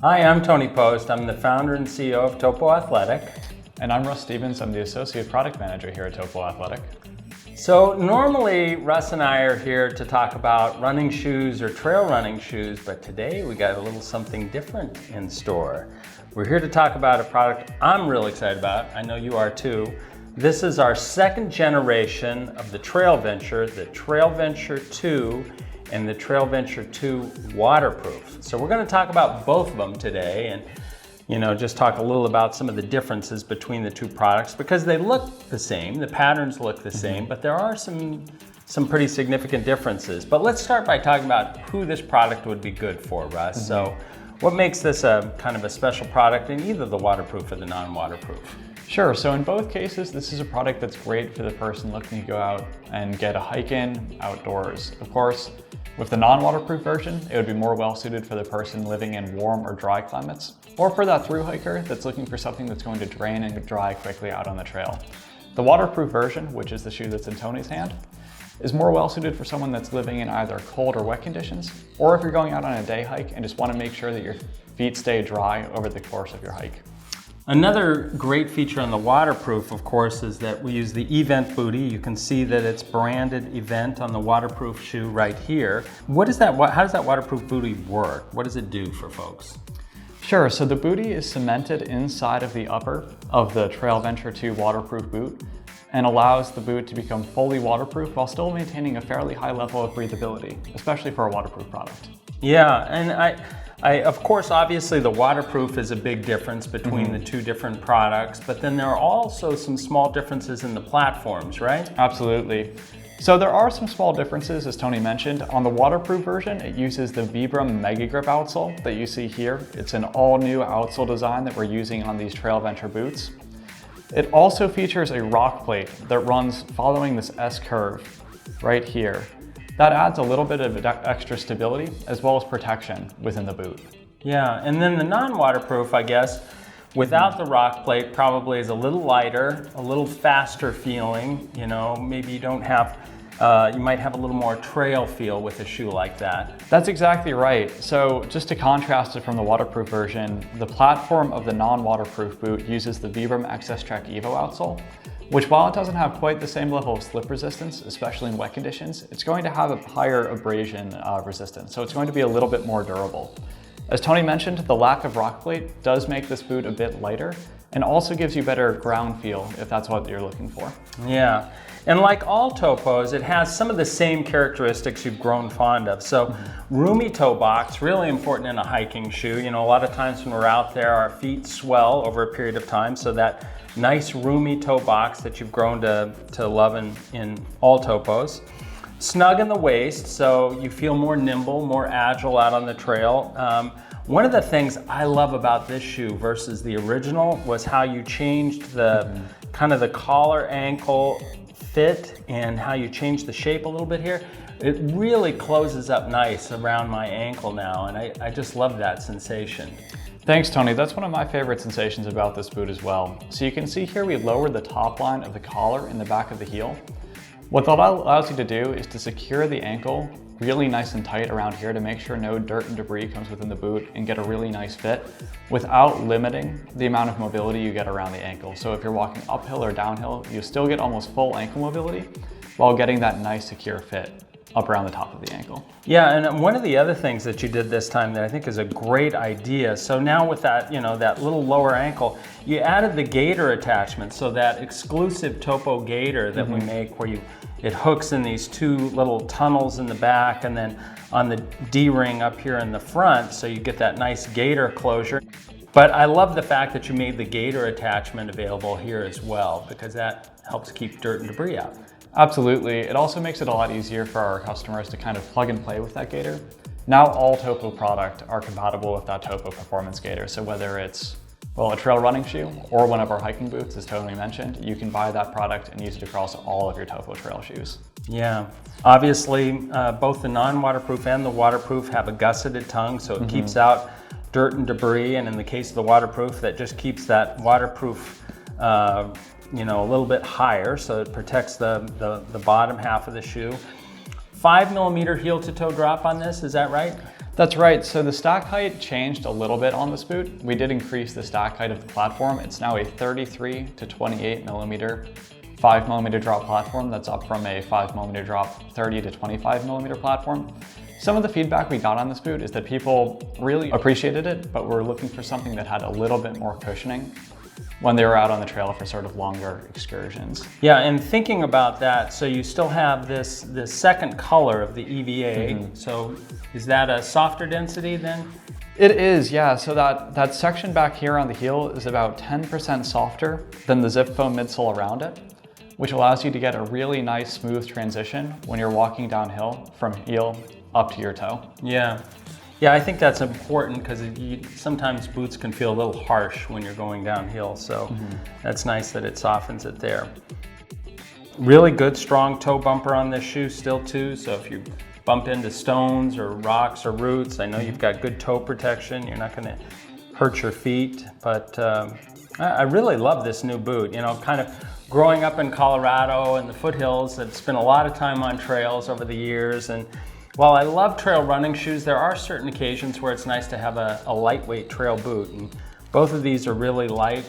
Hi, I'm Tony Post. I'm the founder and CEO of Topo Athletic. And I'm Russ Stevens. I'm the Associate Product Manager here at Topo Athletic. So normally Russ and I are here to talk about running shoes or trail running shoes, but today we got a little something different in store. We're here to talk about a product I'm really excited about. I know you are too. This is our second generation of the Trailventure, the Trailventure 2 and the Trailventure 2 waterproof. So we're going to talk about both of them today and just talk a little about some of the differences between the two products because they look the same, the patterns look the same, but there are some pretty significant differences. But let's start by talking about who this product would be good for, Russ. So what makes this a kind of a special product in either the waterproof or the non-waterproof? Sure, so in both cases, this is a product that's great for the person looking to go out and get a hike in outdoors. Of course, with the non-waterproof version, it would be more well-suited for the person living in warm or dry climates, or for that thru hiker that's looking for something that's going to drain and dry quickly out on the trail. The waterproof version, which is the shoe that's in Tony's hand, is more well-suited for someone that's living in either cold or wet conditions, or if you're going out on a day hike and just want to make sure that your feet stay dry over the course of your hike. Another great feature on the waterproof, of course, is that we use the Event booty. You can see that it's branded Event on the waterproof shoe right here. How does that waterproof booty work? What does it do for folks? Sure, so the booty is cemented inside of the upper of the Trailventure 2 waterproof boot and allows the boot to become fully waterproof while still maintaining a fairly high level of breathability, especially for a waterproof product. Yeah, and of course, obviously the waterproof is a big difference between the two different products, but then there are also some small differences in the platforms, right? Absolutely. So there are some small differences, as Tony mentioned. On the waterproof version, it uses the Vibram Mega Grip outsole that you see here. It's an all-new outsole design that we're using on these Trailventure boots. It also features a rock plate that runs following this S-curve right here. That adds a little bit of extra stability as well as protection within the boot. Yeah, and then the non-waterproof, I guess, without the rock plate probably is a little lighter, a little faster feeling. Maybe you might have a little more trail feel with a shoe like that. That's exactly right. So just to contrast it from the waterproof version, the platform of the non-waterproof boot uses the Vibram XS Trek Evo outsole, which while it doesn't have quite the same level of slip resistance, especially in wet conditions, it's going to have a higher abrasion resistance. So it's going to be a little bit more durable. As Tony mentioned, the lack of rock plate does make this boot a bit lighter and also gives you better ground feel if that's what you're looking for. Yeah, and like all Topos, it has some of the same characteristics you've grown fond of. So roomy toe box, really important in a hiking shoe. A lot of times when we're out there, our feet swell over a period of time, so that nice roomy toe box that you've grown to love in all Topos. Snug in the waist, so you feel more nimble, more agile out on the trail. One of the things I love about this shoe versus the original was how you changed the kind of the collar ankle fit and how you changed the shape a little bit here. It really closes up nice around my ankle now, and I just love that sensation. Thanks, Tony. That's one of my favorite sensations about this boot as well. So you can see here we lowered the top line of the collar in the back of the heel. What that allows you to do is to secure the ankle really nice and tight around here to make sure no dirt and debris comes within the boot and get a really nice fit without limiting the amount of mobility you get around the ankle. So if you're walking uphill or downhill, you still get almost full ankle mobility while getting that nice secure fit up around the top of the ankle. Yeah, and one of the other things that you did this time that I think is a great idea, so now with that, that little lower ankle, you added the gaiter attachment, so that exclusive Topo gaiter that we make where it hooks in these two little tunnels in the back and then on the D-ring up here in the front, so you get that nice gaiter closure. But I love the fact that you made the gaiter attachment available here as well, because that helps keep dirt and debris out. Absolutely. It also makes it a lot easier for our customers to kind of plug and play with that gaiter. Now all Topo product are compatible with that Topo performance gaiter. So whether it's a trail running shoe or one of our hiking boots, as Tony mentioned, you can buy that product and use it across all of your Topo trail shoes. Yeah, obviously both the non-waterproof and the waterproof have a gusseted tongue, so it keeps out dirt and debris, and in the case of the waterproof, that just keeps that waterproof a little bit higher, so it protects the bottom half of the shoe. 5 millimeter heel to toe drop on this, is that right? That's right, so the stack height changed a little bit on this boot. We did increase the stack height of the platform. It's now a 33 to 28 millimeter, 5 millimeter drop platform. That's up from a 5 millimeter drop, 30 to 25 millimeter platform. Some of the feedback we got on this boot is that people really appreciated it, but were looking for something that had a little bit more cushioning when they were out on the trail for sort of longer excursions. Yeah, and thinking about that, so you still have this second color of the EVA. So is that a softer density then? It is, yeah. So that section back here on the heel is about 10% softer than the zip foam midsole around it, which allows you to get a really nice smooth transition when you're walking downhill from heel up to your toe. Yeah. Yeah, I think that's important because sometimes boots can feel a little harsh when you're going downhill, so that's nice that it softens it there. Really good, strong toe bumper on this shoe still too, so if you bump into stones or rocks or roots, I know you've got good toe protection, you're not gonna hurt your feet, but I really love this new boot. You know, kind of growing up in Colorado and the foothills, I've spent a lot of time on trails over the years, and while I love trail running shoes, there are certain occasions where it's nice to have a lightweight trail boot. And both of these are really light,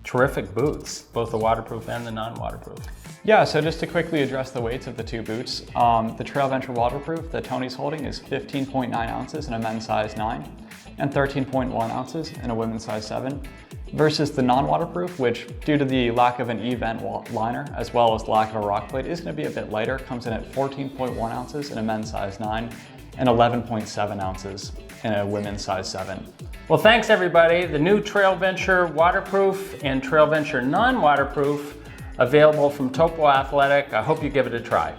terrific boots, both the waterproof and the non-waterproof. Yeah, so just to quickly address the weights of the two boots, the Trailventure waterproof that Tony's holding is 15.9 ounces in a men's size 9 and 13.1 ounces in a women's size 7. Versus the non-waterproof, which due to the lack of an E-vent liner, as well as the lack of a rock plate, is going to be a bit lighter, comes in at 14.1 ounces in a men's size 9 and 11.7 ounces in a women's size 7. Well, thanks everybody. The new Trailventure waterproof and Trailventure non-waterproof available from Topo Athletic. I hope you give it a try.